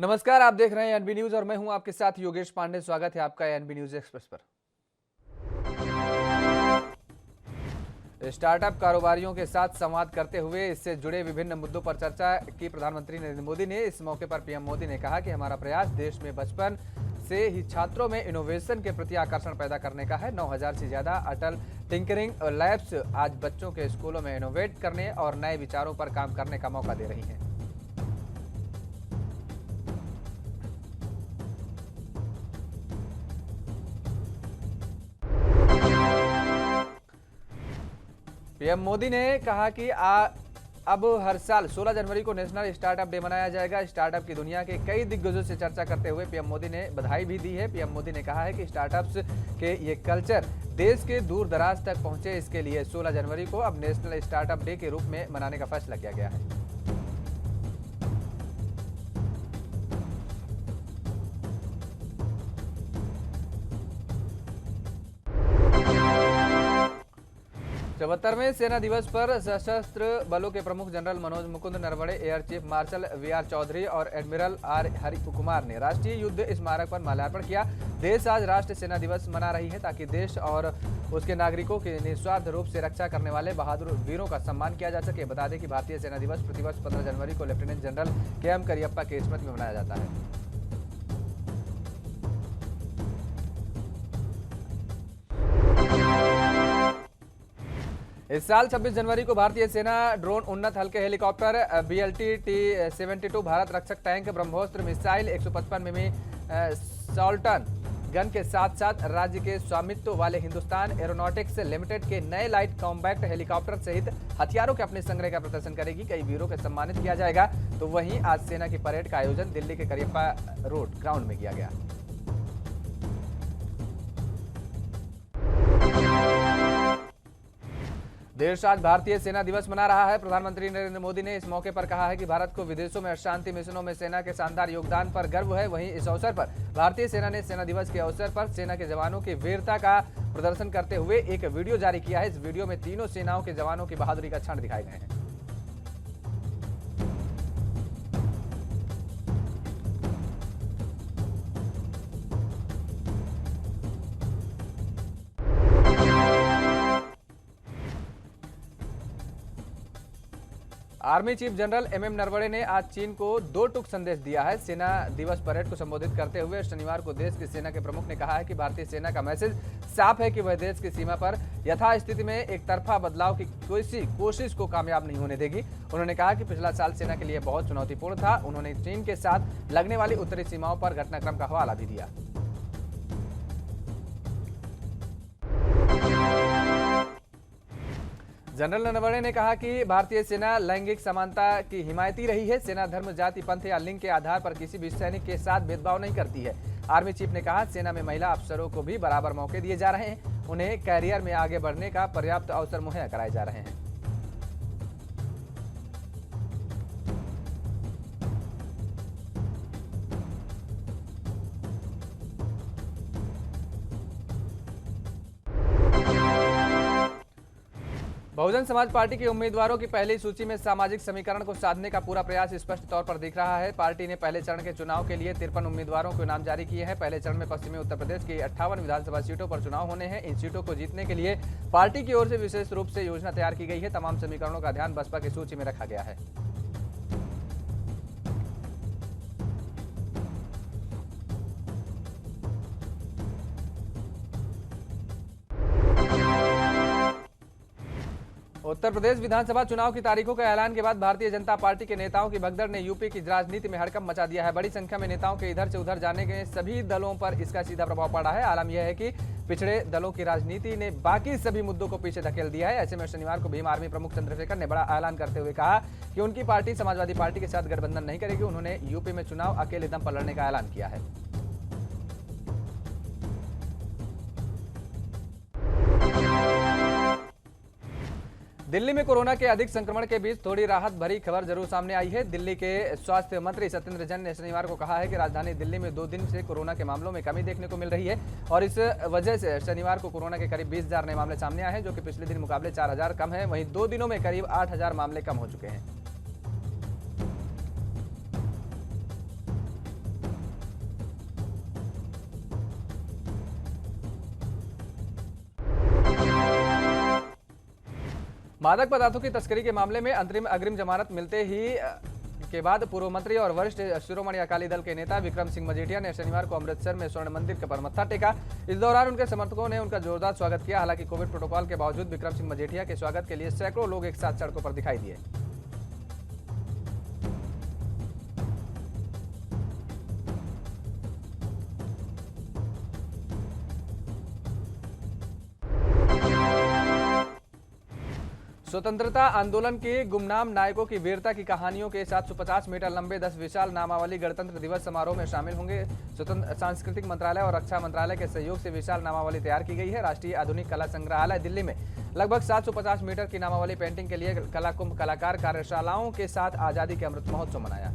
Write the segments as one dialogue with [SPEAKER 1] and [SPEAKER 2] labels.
[SPEAKER 1] नमस्कार, आप देख रहे हैं एनबी न्यूज और मैं हूं आपके साथ योगेश पांडे। स्वागत है आपका एनबी न्यूज एक्सप्रेस पर। स्टार्टअप कारोबारियों के साथ संवाद करते हुए इससे जुड़े विभिन्न मुद्दों पर चर्चा की प्रधानमंत्री नरेंद्र मोदी ने। इस मौके पर पीएम मोदी ने कहा कि हमारा प्रयास देश में बचपन से ही छात्रों में इनोवेशन के प्रति आकर्षण पैदा करने का है। 9,000 से ज्यादा अटल टिंकरिंग लैब्स आज बच्चों के स्कूलों में इनोवेट करने और नए विचारों पर काम करने का मौका दे रही हैं। पीएम मोदी ने कहा कि अब हर साल 16 जनवरी को नेशनल स्टार्टअप डे मनाया जाएगा। स्टार्टअप की दुनिया के कई दिग्गजों से चर्चा करते हुए पीएम मोदी ने बधाई भी दी है। पीएम मोदी ने कहा है कि स्टार्टअप्स के ये कल्चर देश के दूर दराज तक पहुंचे, इसके लिए 16 जनवरी को अब नेशनल स्टार्टअप डे के रूप में मनाने का फैसला किया गया है। चौहत्तरवें सेना दिवस पर सशस्त्र बलों के प्रमुख general Manoj Mukund Naravane, air chief marshal VR Chaudhari और एडमिरल आर हरि कुमार ने राष्ट्रीय युद्ध स्मारक पर माल्यार्पण किया। देश आज राष्ट्रीय सेना दिवस मना रही है ताकि देश और उसके नागरिकों की निस्वार्थ रूप से रक्षा करने वाले बहादुर वीरों का सम्मान किया जा सके। बता दें कि भारतीय सेना दिवस प्रतिवर्ष 15 जनवरी को लेफ्टिनेंट जनरल के.एम. करियप्पा की स्मृति में मनाया जाता है। इस साल 26 जनवरी को भारतीय सेना ड्रोन, उन्नत हल्के हेलीकॉप्टर BLT-T-72, भारत रक्षक टैंक, ब्रह्मोस्त्र मिसाइल, 155 मिमी सॉल्टन गन के साथ साथ राज्य के स्वामित्व वाले हिंदुस्तान एरोनॉटिक्स लिमिटेड के नए लाइट कॉम्बैक्ट हेलीकॉप्टर सहित हथियारों के अपने संग्रह का प्रदर्शन करेगी। कई वीरों को सम्मानित किया जाएगा। तो वहीं आज सेना की परेड का आयोजन दिल्ली के करियप्पा रोड ग्राउंड में किया गया। देश आज भारतीय सेना दिवस मना रहा है। प्रधानमंत्री नरेंद्र मोदी ने इस मौके पर कहा है कि भारत को विदेशों में शांति मिशनों में सेना के शानदार योगदान पर गर्व है। वहीं इस अवसर पर भारतीय सेना ने सेना दिवस के अवसर पर सेना के जवानों की वीरता का प्रदर्शन करते हुए एक वीडियो जारी किया है। इस वीडियो में तीनों सेनाओं के जवानों की बहादुरी का क्षण दिखाए गए हैं। Army chief general MM Naravane ने आज चीन को 2 टूक संदेश दिया है। सेना दिवस परेड को संबोधित करते हुए शनिवार को देश की सेना के प्रमुख ने कहा है कि भारतीय सेना का मैसेज साफ है कि वह देश की सीमा पर यथास्थिति में एक तरफा बदलाव की किसी कोशिश को कामयाब नहीं होने देगी। उन्होंने कहा कि पिछला साल सेना के लिए बहुत चुनौतीपूर्ण था। उन्होंने चीन के साथ लगने वाली उत्तरी सीमाओं पर घटनाक्रम का हवाला भी दिया। जनरल नरवणे ने कहा कि भारतीय सेना लैंगिक समानता की हिमायती रही है। सेना धर्म, जाति, पंथ या लिंग के आधार पर किसी भी सैनिक के साथ भेदभाव नहीं करती है। आर्मी चीफ ने कहा, सेना में महिला अफसरों को भी बराबर मौके दिए जा रहे हैं। उन्हें कैरियर में आगे बढ़ने का पर्याप्त अवसर मुहैया कराए जा रहे हैं। बहुजन समाज पार्टी के उम्मीदवारों की पहली सूची में सामाजिक समीकरण को साधने का पूरा प्रयास स्पष्ट तौर पर दिख रहा है। पार्टी ने पहले चरण के चुनाव के लिए 53 उम्मीदवारों के नाम जारी किए हैं। पहले चरण में पश्चिमी उत्तर प्रदेश की 58 विधानसभा सीटों पर चुनाव होने हैं। इन सीटों को जीतने के लिए पार्टी की ओर से विशेष रूप से योजना तैयार की गई है। तमाम समीकरणों का ध्यान बसपा की सूची में रखा गया है। उत्तर प्रदेश विधानसभा चुनाव की तारीखों के ऐलान के बाद भारतीय जनता पार्टी के नेताओं की भगदड़ ने यूपी की राजनीति में हड़कंप मचा दिया है। बड़ी संख्या में नेताओं के इधर से उधर जाने के सभी दलों पर इसका सीधा प्रभाव पड़ा है। आलम यह है कि पिछड़े दलों की राजनीति ने बाकी सभी मुद्दों को पीछे धकेल दिया है। ऐसे में शनिवार को भीम आर्मी प्रमुख चंद्रशेखर ने बड़ा ऐलान करते हुए कहा कि उनकी पार्टी समाजवादी पार्टी के साथ गठबंधन नहीं करेगी। उन्होंने यूपी में चुनाव अकेले दम पर लड़ने का ऐलान किया है। दिल्ली में कोरोना के अधिक संक्रमण के बीच थोड़ी राहत भरी खबर जरूर सामने आई है। दिल्ली के स्वास्थ्य मंत्री सत्येंद्र जैन ने शनिवार को कहा है कि राजधानी दिल्ली में 2 दिन से कोरोना के मामलों में कमी देखने को मिल रही है और इस वजह से शनिवार को कोरोना के करीब 20,000 नए मामले सामने आए हैं, जो कि पिछले दिन मुकाबले 4,000 कम है। वहीं 2 दिनों में करीब 8,000 मामले कम हो चुके हैं। मादक पदार्थों की तस्करी के मामले में अग्रिम जमानत मिलते ही के बाद पूर्व मंत्री और वरिष्ठ शिरोमणि अकाली दल के नेता विक्रम सिंह मजीठिया ने शनिवार को अमृतसर में स्वर्ण मंदिर पर मत्था टेका। इस दौरान उनके समर्थकों ने उनका जोरदार स्वागत किया। हालांकि कोविड प्रोटोकॉल के बावजूद विक्रम सिंह मजीठिया के स्वागत के लिए सैकड़ों लोग एक साथ सड़कों पर दिखाई दिए। स्वतंत्रता आंदोलन के गुमनाम नायकों की वीरता की कहानियों के 750 मीटर लंबे 10 विशाल नामावली गणतंत्र दिवस समारोह में शामिल होंगे। सांस्कृतिक मंत्रालय और रक्षा मंत्रालय के सहयोग से विशाल नामावली तैयार की गई है। राष्ट्रीय आधुनिक कला संग्रहालय दिल्ली में लगभग 750 मीटर की नामावली पेंटिंग के लिए कला कुंभ कलाकार कार्यशालाओं के साथ आजादी के अमृत महोत्सव मनाया।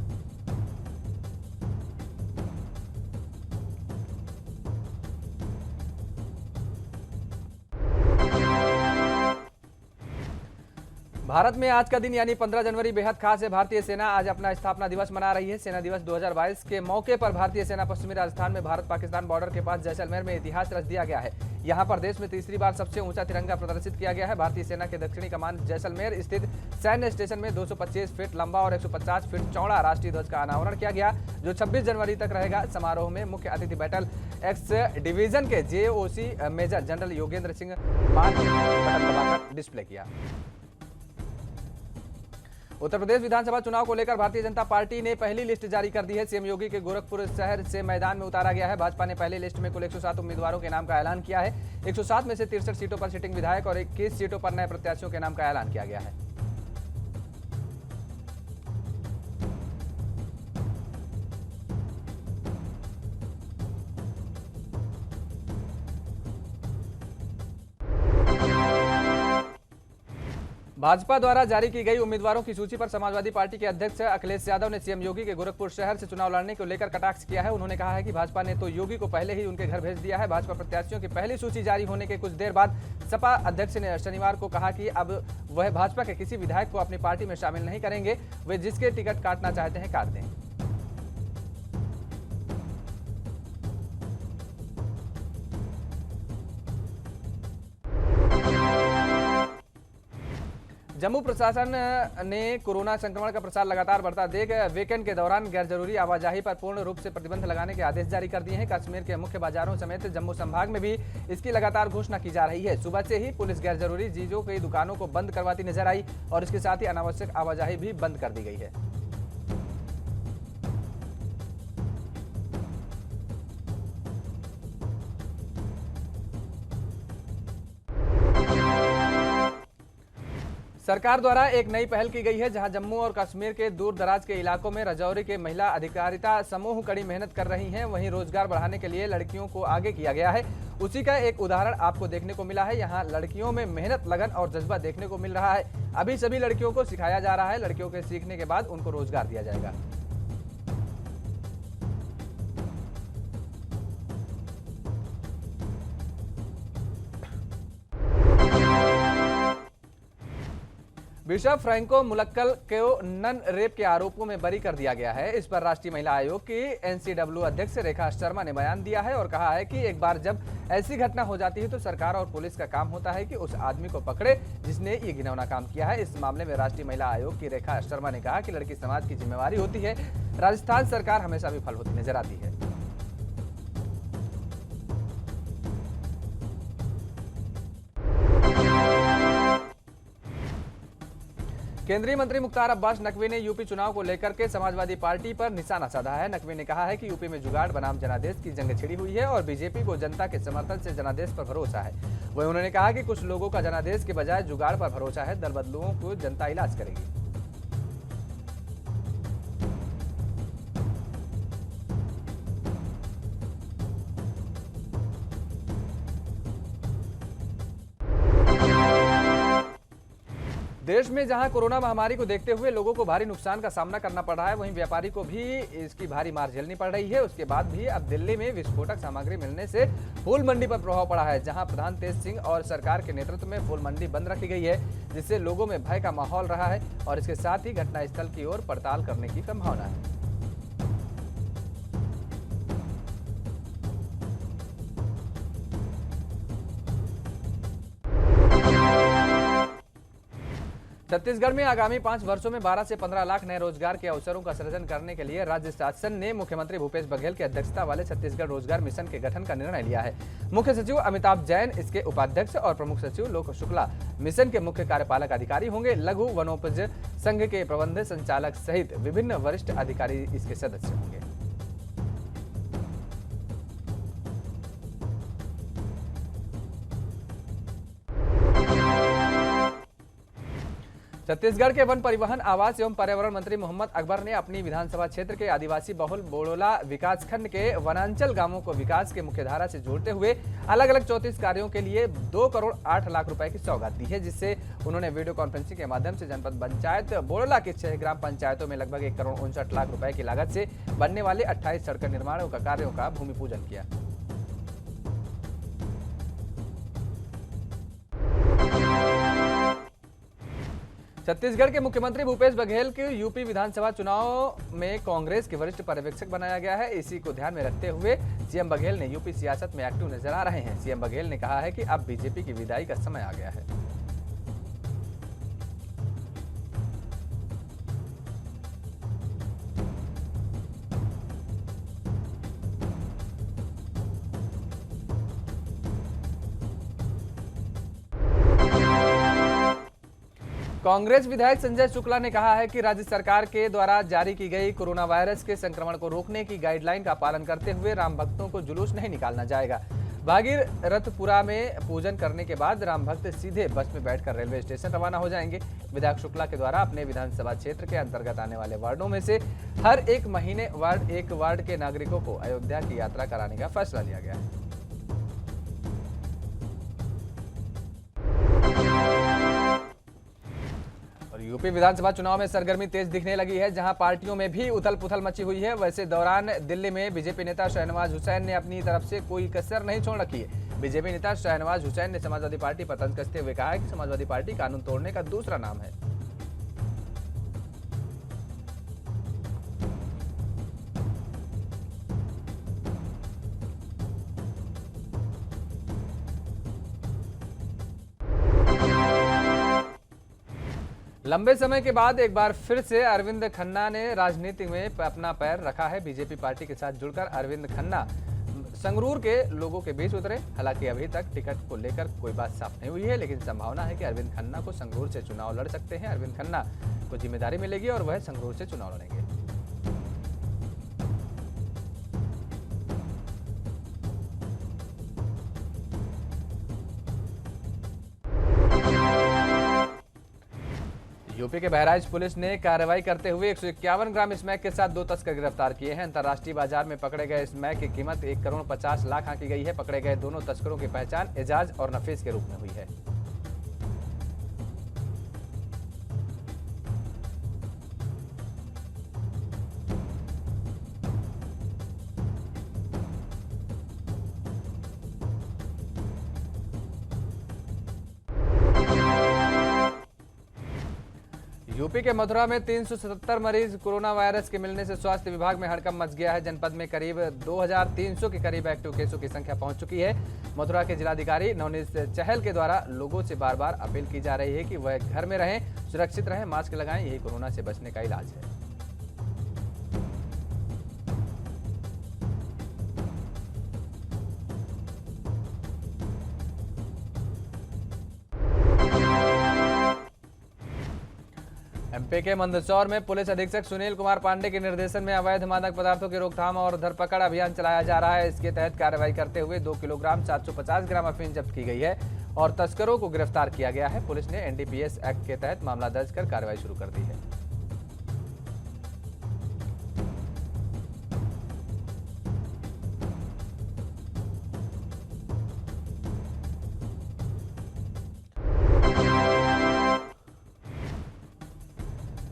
[SPEAKER 1] भारत में आज का दिन यानी 15 जनवरी बेहद खास है। भारतीय सेना आज अपना स्थापना दिवस मना रही है। सेना दिवस 2022 के मौके पर भारतीय सेना पश्चिमी राजस्थान में भारत पाकिस्तान बॉर्डर के पास जैसलमेर में इतिहास रच दिया गया है। यहां पर देश में तीसरी बार सबसे ऊंचा तिरंगा प्रदर्शित किया गया है। भारतीय सेना के दक्षिणी कमान जैसलमेर स्थित सैन्य स्टेशन में 225 फीट लंबा और 150 फीट चौड़ा राष्ट्रीय ध्वज का अनावरण किया गया, जो 26 जनवरी तक रहेगा। समारोह में मुख्य अतिथि बैटल एक्स डिवीजन के जेओसी मेजर जनरल योगेंद्र सिंह मान ने बटन दबाकर डिस्प्ले किया। उत्तर प्रदेश विधानसभा चुनाव को लेकर भारतीय जनता पार्टी ने पहली लिस्ट जारी कर दी है। सीएम योगी के गोरखपुर शहर से मैदान में उतारा गया है। भाजपा ने पहली लिस्ट में कुल 107 उम्मीदवारों के नाम का ऐलान किया है। 107 में से 63 सीटों पर सिटिंग विधायक और 21 सीटों पर नए प्रत्याशियों के नाम का ऐलान किया गया है। भाजपा द्वारा जारी की गई उम्मीदवारों की सूची पर समाजवादी पार्टी के अध्यक्ष अखिलेश यादव ने सीएम योगी के गोरखपुर शहर से चुनाव लड़ने को लेकर कटाक्ष किया है। उन्होंने कहा है कि भाजपा ने तो योगी को पहले ही उनके घर भेज दिया है। भाजपा प्रत्याशियों की पहली सूची जारी होने के कुछ देर बाद सपा अध्यक्ष ने शनिवार को कहा कि अब वह भाजपा के किसी विधायक को अपनी पार्टी में शामिल नहीं करेंगे। वे जिसके टिकट काटना चाहते हैं काट दें। जम्मू प्रशासन ने कोरोना संक्रमण का प्रसार लगातार बढ़ता देख वीकेंड के दौरान गैर जरूरी आवाजाही पर पूर्ण रूप से प्रतिबंध लगाने के आदेश जारी कर दिए हैं। कश्मीर के मुख्य बाजारों समेत जम्मू संभाग में भी इसकी लगातार घोषणा की जा रही है। सुबह से ही पुलिस गैर जरूरी चीजों की दुकानों को बंद करवाती नजर आई और इसके साथ ही अनावश्यक आवाजाही भी बंद कर दी गई है। सरकार द्वारा एक नई पहल की गई है, जहां जम्मू और कश्मीर के दूर दराज के इलाकों में राजौरी के महिला अधिकारिता समूह कड़ी मेहनत कर रही हैं। वहीं रोजगार बढ़ाने के लिए लड़कियों को आगे किया गया है। उसी का एक उदाहरण आपको देखने को मिला है। यहां लड़कियों में मेहनत, लगन और जज्बा देखने को मिल रहा है। अभी सभी लड़कियों को सिखाया जा रहा है। लड़कियों के सीखने के बाद उनको रोजगार दिया जाएगा। बिशप फ्रैंको मुलक्कल को नन रेप के आरोपों में बरी कर दिया गया है। इस पर राष्ट्रीय महिला आयोग की एनसीडब्ल्यू अध्यक्ष रेखा शर्मा ने बयान दिया है और कहा है कि एक बार जब ऐसी घटना हो जाती है तो सरकार और पुलिस का काम होता है कि उस आदमी को पकड़े जिसने ये घिनौना काम किया है। इस मामले में राष्ट्रीय महिला आयोग की रेखा शर्मा ने कहा कि लड़की समाज की जिम्मेवारी होती है। राजस्थान सरकार हमेशा विफल होती नजर आती है। केंद्रीय मंत्री मुख्तार अब्बास नकवी ने यूपी चुनाव को लेकर के समाजवादी पार्टी पर निशाना साधा है। नकवी ने कहा है कि यूपी में जुगाड़ बनाम जनादेश की जंग छिड़ी हुई है और बीजेपी को जनता के समर्थन से जनादेश पर भरोसा है। वहीं उन्होंने कहा कि कुछ लोगों का जनादेश के बजाय जुगाड़ पर भरोसा है। दल बदलुओं को जनता इलाज करेगी। देश में जहां कोरोना महामारी को देखते हुए लोगों को भारी नुकसान का सामना करना पड़ रहा है, वहीं व्यापारी को भी इसकी भारी मार झेलनी पड़ रही है। उसके बाद भी अब दिल्ली में विस्फोटक सामग्री मिलने से फूल मंडी पर प्रभाव पड़ा है, जहां प्रधान तेज सिंह और सरकार के नेतृत्व में फूल मंडी बंद रखी गई है, जिससे लोगों में भय का माहौल रहा है और इसके साथ ही घटनास्थल की ओर पड़ताल करने की संभावना है। छत्तीसगढ़ में आगामी 5 वर्षों में 12 से 15 लाख नए रोजगार के अवसरों का सृजन करने के लिए राज्य शासन ने मुख्यमंत्री भूपेश बघेल की अध्यक्षता वाले छत्तीसगढ़ रोजगार मिशन के गठन का निर्णय लिया है। मुख्य सचिव अमिताभ जैन इसके उपाध्यक्ष और प्रमुख सचिव लोक शुक्ला मिशन के मुख्य कार्यपालक अधिकारी होंगे। लघु वनोपज संघ के प्रबंध संचालक सहित विभिन्न वरिष्ठ अधिकारी इसके सदस्य होंगे। छत्तीसगढ़ के वन परिवहन आवास एवं पर्यावरण मंत्री मोहम्मद अकबर ने अपनी विधानसभा क्षेत्र के आदिवासी बहुल बोड़ोला विकासखंड के वनांचल गांवों को विकास के मुख्यधारा से जोड़ते हुए अलग अलग 34 कार्यों के लिए 2 करोड़ 8 लाख रुपए की सौगात दी है, जिससे उन्होंने वीडियो कॉन्फ्रेंसिंग के माध्यम से जनपद पंचायत बोड़ोला के 6 ग्राम पंचायतों में लगभग 1 करोड़ 59 लाख रुपए की लागत से बनने वाले 28 सड़क निर्माणों का कार्यों का भूमि पूजन किया। छत्तीसगढ़ के मुख्यमंत्री भूपेश बघेल के यूपी विधानसभा चुनाव में कांग्रेस के वरिष्ठ पर्यवेक्षक बनाया गया है। इसी को ध्यान में रखते हुए सीएम बघेल ने यूपी सियासत में एक्टिव नजर आ रहे हैं। सीएम बघेल ने कहा है कि अब बीजेपी की विदाई का समय आ गया है। कांग्रेस विधायक संजय शुक्ला ने कहा है कि राज्य सरकार के द्वारा जारी की गई कोरोना वायरस के संक्रमण को रोकने की गाइडलाइन का पालन करते हुए राम भक्तों को जुलूस नहीं निकालना जाएगा। भागीरथपुरा में पूजन करने के बाद राम भक्त सीधे बस में बैठकर रेलवे स्टेशन रवाना हो जाएंगे। विधायक शुक्ला के द्वारा अपने विधानसभा क्षेत्र के अंतर्गत आने वाले वार्डों में से हर एक महीने एक वार्ड के नागरिकों को अयोध्या की यात्रा कराने का फैसला लिया गया है। यूपी विधानसभा चुनाव में सरगर्मी तेज दिखने लगी है, जहां पार्टियों में भी उथल पुथल मची हुई है। वैसे दौरान दिल्ली में बीजेपी नेता शाहनवाज हुसैन ने अपनी तरफ से कोई कसर नहीं छोड़ रखी है। बीजेपी नेता शाहनवाज हुसैन ने समाजवादी पार्टी पर तंज कसते हुए कहा है कि समाजवादी पार्टी कानून तोड़ने का दूसरा नाम है। लंबे समय के बाद एक बार फिर से अरविंद खन्ना ने राजनीति में अपना पैर रखा है। बीजेपी पार्टी के साथ जुड़कर अरविंद खन्ना संगरूर के लोगों के बीच उतरे। हालांकि अभी तक टिकट को लेकर कोई बात साफ नहीं हुई है, लेकिन संभावना है कि अरविंद खन्ना को संगरूर से चुनाव लड़ सकते हैं। अरविंद खन्ना को जिम्मेदारी मिलेगी और वह संगरूर से चुनाव लड़ेंगे। यूपी के बहराइच पुलिस ने कार्रवाई करते हुए 151 ग्राम स्मैक के साथ 2 तस्कर गिरफ्तार किए हैं। अंतर्राष्ट्रीय बाजार में पकड़े गए स्मैक की कीमत 1 करोड़ 50 लाख आंकी गई है। पकड़े गए दोनों तस्करों की पहचान एजाज और नफीस के रूप में हुई है। यूपी के मथुरा में 377 मरीज कोरोना वायरस के मिलने से स्वास्थ्य विभाग में हड़कंप मच गया है। जनपद में करीब 2300 के करीब एक्टिव केसों की संख्या पहुंच चुकी है। मथुरा के जिलाधिकारी नवनीत चहल के द्वारा लोगों से बार बार अपील की जा रही है कि वह घर में रहें, सुरक्षित रहें, मास्क लगाएं, यही कोरोना से बचने का इलाज है। एमपी के मंदसौर में पुलिस अधीक्षक सुनील कुमार पांडे के निर्देशन में अवैध मादक पदार्थों की रोकथाम और धरपकड़ अभियान चलाया जा रहा है। इसके तहत कार्रवाई करते हुए 2 किलोग्राम 750 ग्राम अफीम जब्त की गई है और तस्करों को गिरफ्तार किया गया है। पुलिस ने एनडीपीएस एक्ट के तहत मामला दर्ज कर कार्रवाई शुरू कर दी है।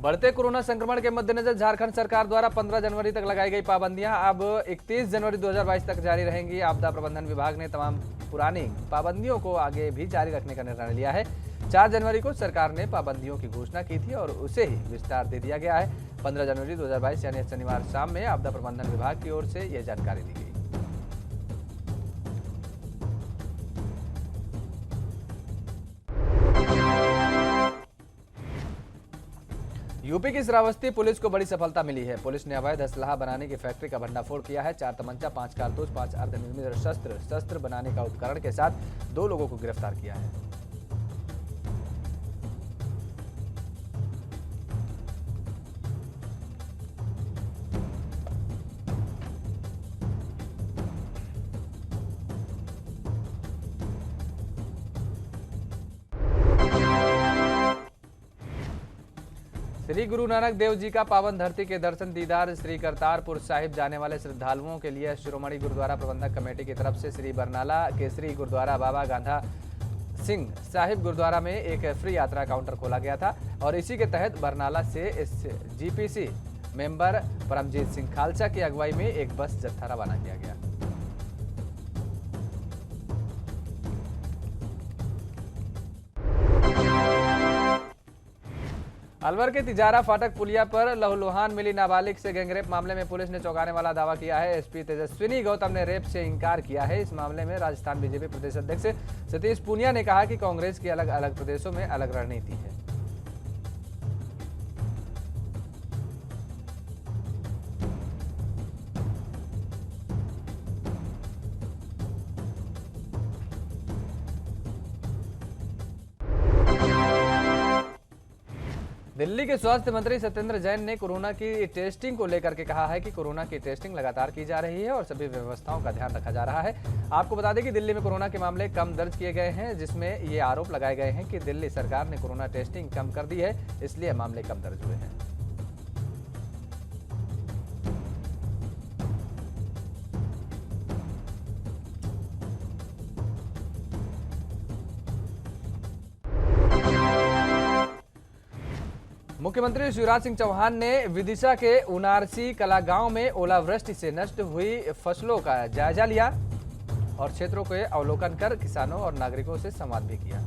[SPEAKER 1] बढ़ते कोरोना संक्रमण के मद्देनजर झारखंड सरकार द्वारा 15 जनवरी तक लगाई गई पाबंदियां अब 31 जनवरी 2022 तक जारी रहेंगी। आपदा प्रबंधन विभाग ने तमाम पुरानी पाबंदियों को आगे भी जारी रखने का निर्णय लिया है। 4 जनवरी को सरकार ने पाबंदियों की घोषणा की थी और उसे ही विस्तार दे दिया गया है। 15 जनवरी 2022 यानी शनिवार शाम में आपदा प्रबंधन विभाग की ओर से यह जानकारी दी गई। यूपी की श्रावस्ती पुलिस को बड़ी सफलता मिली है। पुलिस ने अवैध असलाह बनाने की फैक्ट्री का भंडाफोड़ किया है। 4 तमंचा, 5 कारतूस, 5 अर्धनिर्मित शस्त्र बनाने का उपकरण के साथ 2 लोगों को गिरफ्तार किया है। श्री गुरु नानक देव जी का पावन धरती के दर्शन दीदार श्री करतारपुर साहिब जाने वाले श्रद्धालुओं के लिए शिरोमणि गुरुद्वारा प्रबंधक कमेटी की तरफ से श्री बरनाला केसरी गुरुद्वारा बाबा गांधा सिंह साहिब गुरुद्वारा में एक फ्री यात्रा काउंटर खोला गया था और इसी के तहत बरनाला से इस जीपीसी मेंबर परमजीत सिंह खालसा की अगुवाई में एक बस जत्था रवाना किया गया। अलवर के तिजारा फाटक पुलिया पर लहूलुहान मिली नाबालिग से गैंगरेप मामले में पुलिस ने चौंकाने वाला दावा किया है। एसपी तेजस्विनी गौतम ने रेप से इंकार किया है। इस मामले में राजस्थान बीजेपी प्रदेश अध्यक्ष सतीश पूनिया ने कहा कि कांग्रेस की अलग अलग प्रदेशों में अलग रणनीति है। दिल्ली के स्वास्थ्य मंत्री सत्येंद्र जैन ने कोरोना की टेस्टिंग को लेकर के कहा है कि कोरोना की टेस्टिंग लगातार की जा रही है और सभी व्यवस्थाओं का ध्यान रखा जा रहा है। आपको बता दें कि दिल्ली में कोरोना के मामले कम दर्ज किए गए हैं, जिसमें ये आरोप लगाए गए हैं कि दिल्ली सरकार ने कोरोना टेस्टिंग कम कर दी है, इसलिए मामले कम दर्ज हुए हैं। मुख्यमंत्री शिवराज सिंह चौहान ने विदिशा के उनारसी कला गांव में ओलावृष्टि से नष्ट हुई फसलों का जायजा लिया और क्षेत्रों के अवलोकन कर किसानों और नागरिकों से संवाद भी किया।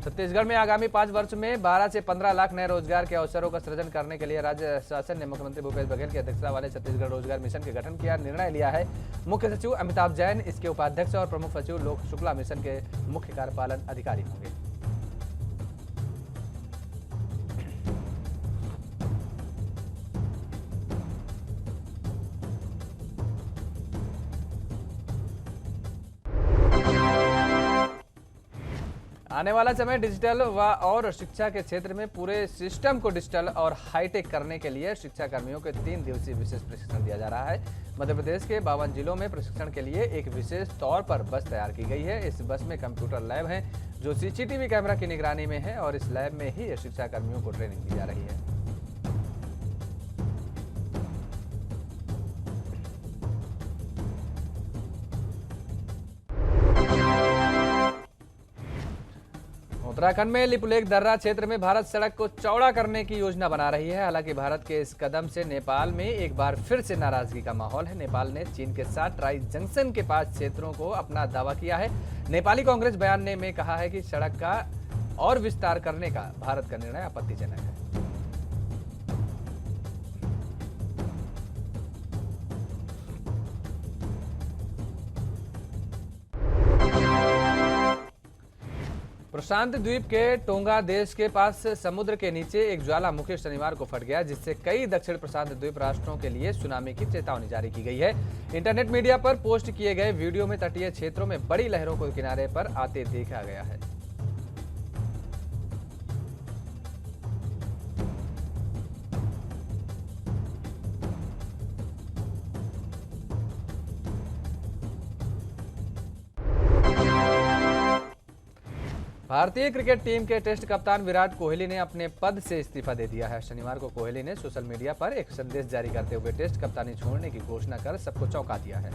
[SPEAKER 1] छत्तीसगढ़ में आगामी 5 वर्ष में 12 से 15 लाख नए रोजगार के अवसरों का सृजन करने के लिए राज्य शासन ने मुख्यमंत्री भूपेश बघेल की अध्यक्षता वाले छत्तीसगढ़ रोजगार मिशन के गठन का निर्णय लिया है। मुख्य सचिव अमिताभ जैन इसके उपाध्यक्ष और प्रमुख सचिव लोक शुक्ला मिशन के मुख्य कार्यपालन अधिकारी होंगे। आने वाला समय डिजिटल और शिक्षा के क्षेत्र में पूरे सिस्टम को डिजिटल और हाईटेक करने के लिए शिक्षा कर्मियों के 3 दिवसीय विशेष प्रशिक्षण दिया जा रहा है। मध्य प्रदेश के 52 जिलों में प्रशिक्षण के लिए एक विशेष तौर पर बस तैयार की गई है। इस बस में कंप्यूटर लैब है जो सीसीटीवी कैमरा की निगरानी में है और इस लैब में ही शिक्षा कर्मियों को ट्रेनिंग दी जा रही है। उत्तराखंड में लिपुलेख दर्रा क्षेत्र में भारत सड़क को चौड़ा करने की योजना बना रही है। हालांकि भारत के इस कदम से नेपाल में एक बार फिर से नाराजगी का माहौल है। नेपाल ने चीन के साथ ट्राई जंक्शन के पास क्षेत्रों को अपना दावा किया है। नेपाली कांग्रेस बयान में कहा है कि सड़क का और विस्तार करने का भारत का निर्णय आपत्तिजनक है। प्रशांत द्वीप के टोंगा देश के पास समुद्र के नीचे एक ज्वालामुखी शनिवार को फट गया, जिससे कई दक्षिण प्रशांत द्वीप राष्ट्रों के लिए सुनामी की चेतावनी जारी की गई है। इंटरनेट मीडिया पर पोस्ट किए गए वीडियो में तटीय क्षेत्रों में बड़ी लहरों को किनारे पर आते देखा गया है। भारतीय क्रिकेट टीम के टेस्ट कप्तान विराट कोहली ने अपने पद से इस्तीफा दे दिया है। शनिवार को कोहली ने सोशल मीडिया पर एक संदेश जारी करते हुए टेस्ट कप्तानी छोड़ने की घोषणा कर सबको चौंका दिया है।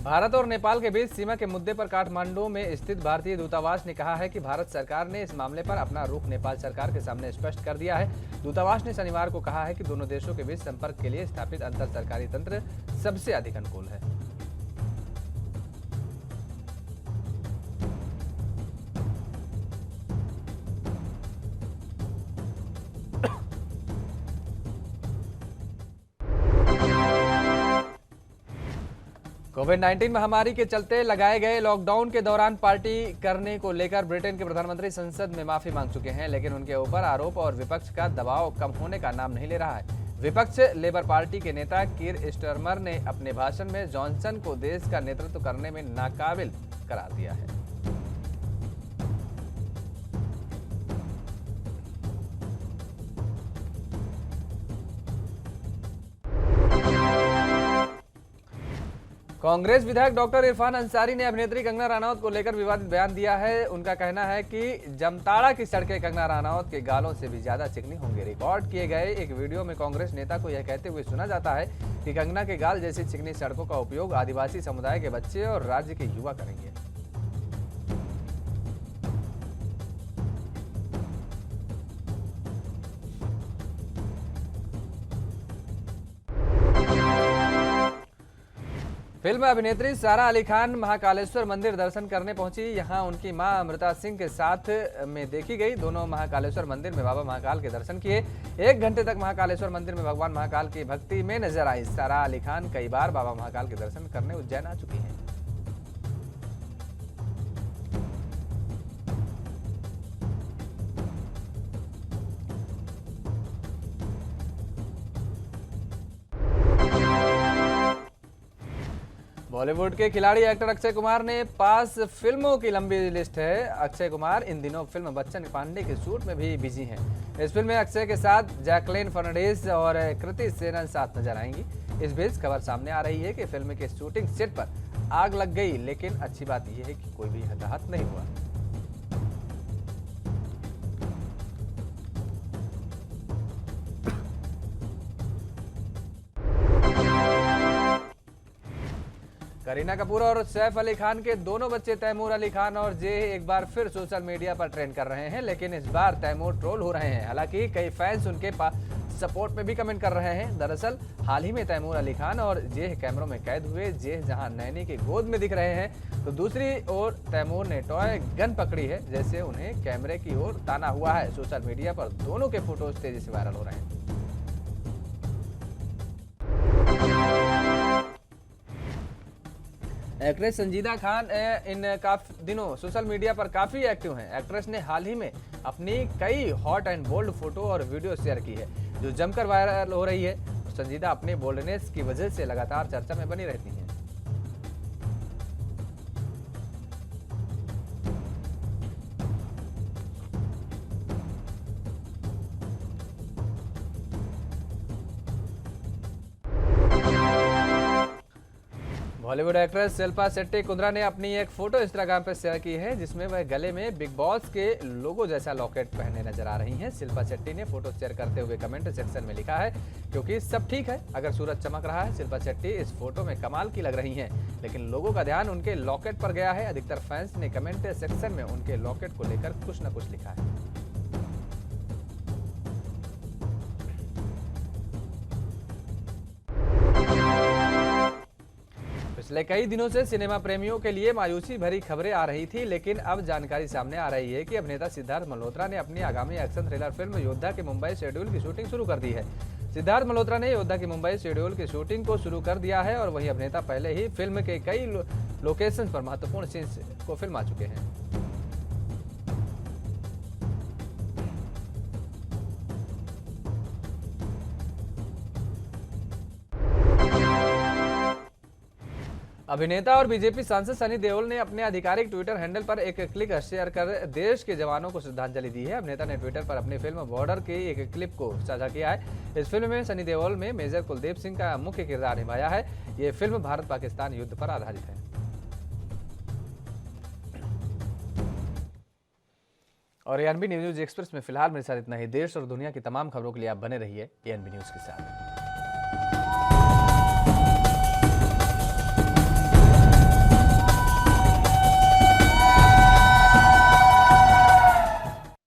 [SPEAKER 1] भारत और नेपाल के बीच सीमा के मुद्दे पर काठमांडू में स्थित भारतीय दूतावास ने कहा है कि भारत सरकार ने इस मामले पर अपना रुख नेपाल सरकार के सामने स्पष्ट कर दिया है। दूतावास ने शनिवार को कहा है कि दोनों देशों के बीच संपर्क के लिए स्थापित अंतर सरकारी तंत्र सबसे अधिक अनुकूल है। कोविड-19 महामारी के चलते लगाए गए लॉकडाउन के दौरान पार्टी करने को लेकर ब्रिटेन के प्रधानमंत्री संसद में माफी मांग चुके हैं, लेकिन उनके ऊपर आरोप और विपक्ष का दबाव कम होने का नाम नहीं ले रहा है। विपक्ष लेबर पार्टी के नेता कीर स्टारमर ने अपने भाषण में जॉनसन को देश का नेतृत्व करने में नाकाबिल करार दिया है। कांग्रेस विधायक डॉक्टर इरफान अंसारी ने अभिनेत्री कंगना रनौत को लेकर विवादित बयान दिया है। उनका कहना है कि जामताड़ा की सड़कें कंगना रनौत के गालों से भी ज्यादा चिकनी होंगी। रिकॉर्ड किए गए एक वीडियो में कांग्रेस नेता को यह कहते हुए सुना जाता है कि कंगना के गाल जैसी चिकनी सड़कों का उपयोग आदिवासी समुदाय के बच्चे और राज्य के युवा करेंगे। फिल्म अभिनेत्री सारा अली खान महाकालेश्वर मंदिर दर्शन करने पहुंची। यहां उनकी मां अमृता सिंह के साथ में देखी गई। दोनों महाकालेश्वर मंदिर में बाबा महाकाल के दर्शन किए। 1 घंटे तक महाकालेश्वर मंदिर में भगवान महाकाल की भक्ति में नजर आई। सारा अली खान कई बार बाबा महाकाल के दर्शन करने उज्जैन आ चुकी हैं। बॉलीवुड के खिलाड़ी एक्टर अक्षय कुमार ने पास फिल्मों की लंबी लिस्ट है। अक्षय कुमार इन दिनों फिल्म बच्चन पांडे के शूट में भी बिजी हैं। इस फिल्म में अक्षय के साथ जैकलीन फर्नांडीज और कृति सेनन साथ नजर आएंगी। इस बीच खबर सामने आ रही है कि फिल्म के शूटिंग सेट पर आग लग गई, लेकिन अच्छी बात यह है कि कोई भी हताहत नहीं हुआ। करीना कपूर और सैफ अली खान के दोनों बच्चे तैमूर अली खान और जे एक बार फिर सोशल मीडिया पर ट्रेंड कर रहे हैं, लेकिन इस बार तैमूर ट्रोल हो रहे हैं। हालांकि कई फैंस उनके सपोर्ट में भी कमेंट कर रहे हैं। दरअसल हाल ही में तैमूर अली खान और जेह कैमरों में कैद हुए। जेह जहां नैनी की गोद में दिख रहे हैं, तो दूसरी ओर तैमूर ने टॉय गन पकड़ी है, जैसे उन्हें कैमरे की ओर ताना हुआ है। सोशल मीडिया पर दोनों के फोटोज तेजी से वायरल हो रहे हैं। एक्ट्रेस संजीदा खान इन काफी दिनों सोशल मीडिया पर काफी एक्टिव हैं। एक्ट्रेस ने हाल ही में अपनी कई हॉट एंड बोल्ड फोटो और वीडियो शेयर की है, जो जमकर वायरल हो रही है। संजीदा अपने बोल्डनेस की वजह से लगातार चर्चा में बनी रहती हैं। बॉलीवुड एक्ट्रेस शिल्पा शेट्टी कुंद्रा ने अपनी एक फोटो इंस्टाग्राम पर शेयर की है, जिसमें वह गले में बिग बॉस के लोगो जैसा लॉकेट पहने नजर आ रही हैं। शिल्पा शेट्टी ने फोटो शेयर करते हुए कमेंट सेक्शन में लिखा है, क्योंकि सब ठीक है अगर सूरज चमक रहा है। शिल्पा शेट्टी इस फोटो में कमाल की लग रही हैं, लेकिन लोगों का ध्यान उनके लॉकेट पर गया है। अधिकतर फैंस ने कमेंट सेक्शन में उनके लॉकेट को लेकर कुछ न कुछ लिखा है। पिछले कई दिनों से सिनेमा प्रेमियों के लिए मायूसी भरी खबरें आ रही थी, लेकिन अब जानकारी सामने आ रही है कि अभिनेता सिद्धार्थ मल्होत्रा ने अपनी आगामी एक्शन थ्रिलर फिल्म योद्धा के मुंबई शेड्यूल की शूटिंग शुरू कर दी है। सिद्धार्थ मल्होत्रा ने योद्धा की मुंबई शेड्यूल की शूटिंग को शुरू कर दिया है, और वहीं अभिनेता पहले ही फिल्म के कई लोकेशन पर महत्वपूर्ण सीन्स को फिल्मा चुके हैं। अभिनेता और बीजेपी सांसद सनी देओल ने अपने आधिकारिक ट्विटर हैंडल पर एक क्लिप शेयर कर देश के जवानों को श्रद्धांजलि दी है। अभिनेता ने ट्विटर पर अपनी फिल्म बॉर्डर की एक क्लिप को साझा किया है। इस फिल्म में सनी देओल में मेजर कुलदीप सिंह का मुख्य किरदार निभाया है। ये फिल्म भारत पाकिस्तान युद्ध पर आधारित है। और एएनबी न्यूज एक्सप्रेस में फिलहाल मेरे साथ इतना ही। देश और दुनिया की तमाम खबरों के लिए आप बने रहिए एएनबी न्यूज के साथ।